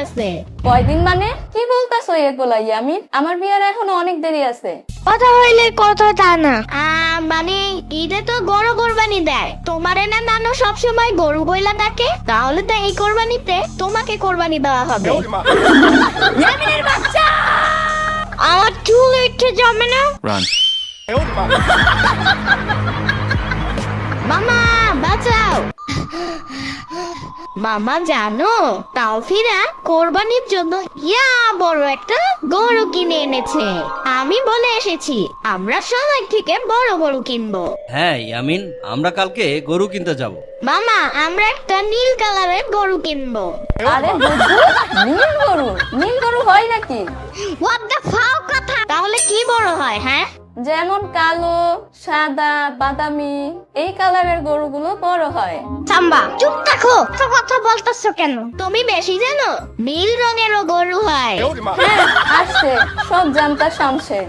আছে। কয়দিন মানে কি বলতাছো এগুলা ইয়ামিন? আমার বিয়ার এখনো অনেক দেরি আছে। কথা হইলে কথা তা না। মানে ঈদে তো গরু কোরবানি দেয়, তোমারে না নানু সবসময় গরু বইলা ডাকে, তাহলে তো এই কোরবানিতে তোমাকে কোরবানি দেওয়া হবে। ইয়ামিনের বাচ্চা, আমার চুল উঠে জমে না। মামা বাঁচাও। মামা জানো, তাওফিরা কোরবানির জন্য বড় একটা গরু কিনে এনেছে। আমি বলে এসেছি আমরা সবাই থেকে বড় গরু কিনবো। হ্যাঁ ইয়ামিন, আমরা কালকে গরু কিনতে যাব। মামা আমরা একটা নীল কালারের গরু কিনবো। আরে বুদ্ধু, নীল গরু? নীল গরু হয় নাকি? হোয়াট দ্য ফাও কথা। তাহলে কি বড় হয়? হ্যাঁ, যেমন কালো, সাদা, বাদামি এই কালারের গরুগুলো বড় হয়। সাম্বা চুপ থাকো, তো কথা বলতেছো কেন? তুমি বেশি জানো, নীল রঙেরও গরু হয়। হ্যাঁ, আসছে, সব জানতা শামশের।